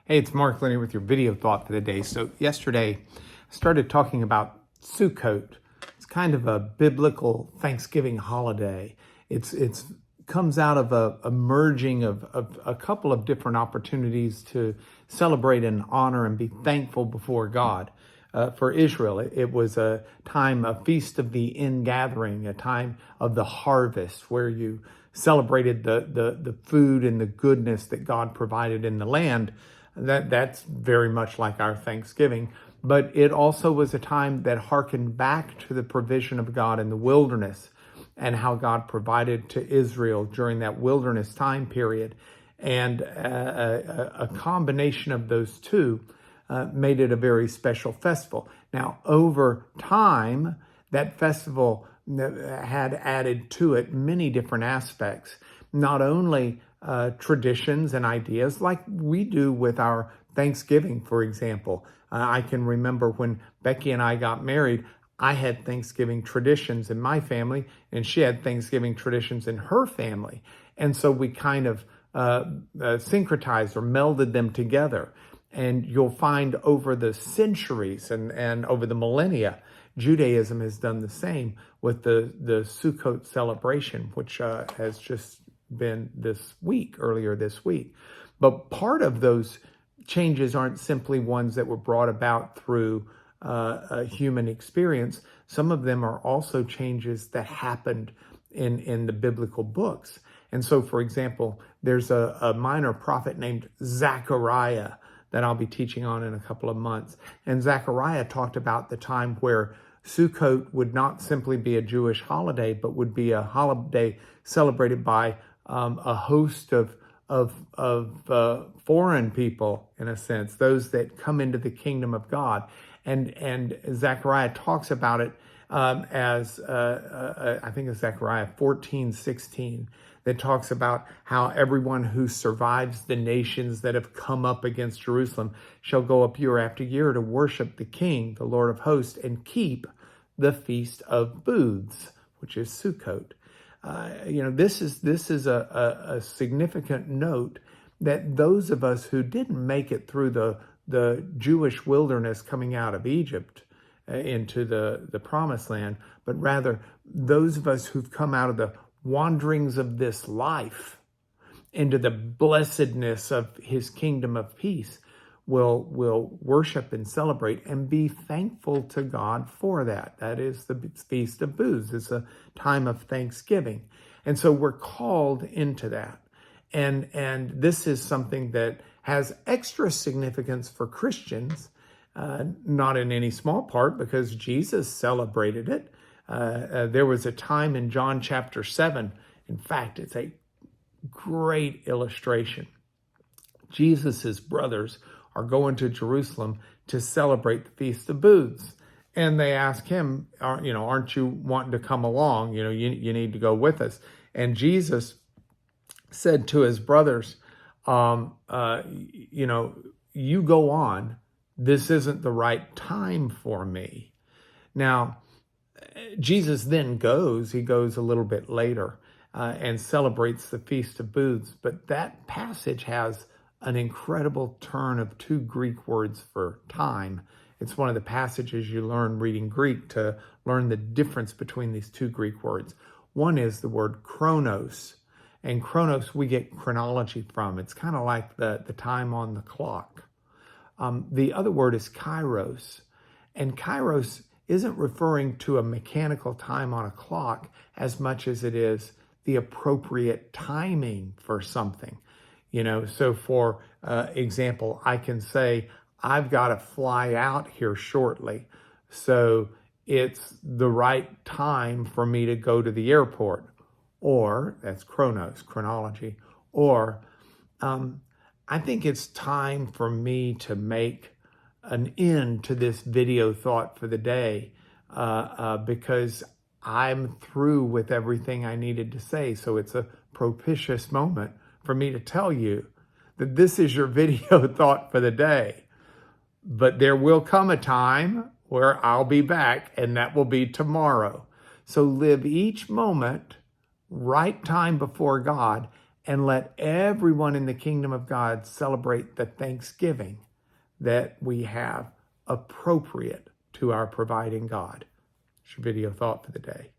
Hey, it's Mark Linney with your video thought for the day. So yesterday, I started talking about Sukkot. It's kind of a biblical Thanksgiving holiday. It's comes out of a merging of a couple of different opportunities to celebrate and honor and be thankful before God. For Israel, it was a time, a feast of the ingathering, a time of the harvest where you celebrated the food and the goodness that God provided in the land. That's very much like our Thanksgiving, but it also was a time that harkened back to the provision of God in the wilderness and how God provided to Israel during that wilderness time period. And a combination of those two made it a very special festival. Now, over time, that festival had added to it many different aspects, not only traditions and ideas like we do with our Thanksgiving, for example. I can remember when Becky and I got married, I had Thanksgiving traditions in my family, and she had Thanksgiving traditions in her family. And so we kind of syncretized or melded them together. And you'll find over the centuries and over the millennia, Judaism has done the same with the Sukkot celebration, which has just been earlier this week. But part of those changes aren't simply ones that were brought about through a human experience. Some of them are also changes that happened in the biblical books. And so, for example, there's a minor prophet named Zechariah that I'll be teaching on in a couple of months. And Zechariah talked about the time where Sukkot would not simply be a Jewish holiday, but would be a holiday celebrated by a host of foreign people, in a sense, those that come into the kingdom of God. And Zechariah talks about it as I think it's Zechariah 14:16, that talks about how everyone who survives the nations that have come up against Jerusalem shall go up year after year to worship the King, the Lord of hosts, and keep the Feast of Booths, which is Sukkot. This is a significant note that those of us who didn't make it through the Jewish wilderness coming out of Egypt into the promised land, but rather those of us who've come out of the wanderings of this life into the blessedness of his kingdom of peace will worship and celebrate and be thankful to God for that. That is the Feast of Booths. It's a time of thanksgiving. And so we're called into that. And this is something that has extra significance for Christians, not in any small part because Jesus celebrated it. There was a time in John chapter 7. In fact, it's a great illustration. Jesus's brothers are going to Jerusalem to celebrate the Feast of Booths. And they ask him, aren't you wanting to come along? You need to go with us. And Jesus said to his brothers, you go on. This isn't the right time for me. Now, Jesus then he goes a little bit later and celebrates the Feast of Booths. But that passage has an incredible turn of two Greek words for time. It's one of the passages you learn reading Greek to learn the difference between these two Greek words. One is the word chronos, and chronos we get chronology from. It's kind of like the time on the clock. The other word is kairos, and kairos isn't referring to a mechanical time on a clock as much as it is the appropriate timing for something. So for example, I can say, I've got to fly out here shortly. So it's the right time for me to go to the airport. Or, that's chronology. Or, I think it's time for me to make an end to this video thought for the day because I'm through with everything I needed to say. So it's a propitious moment for me to tell you that this is your video thought for the day. But there will come a time where I'll be back, and that will be tomorrow. So live each moment right time before God and let everyone in the kingdom of God celebrate the thanksgiving that we have appropriate to our providing God. It's your video thought for the day.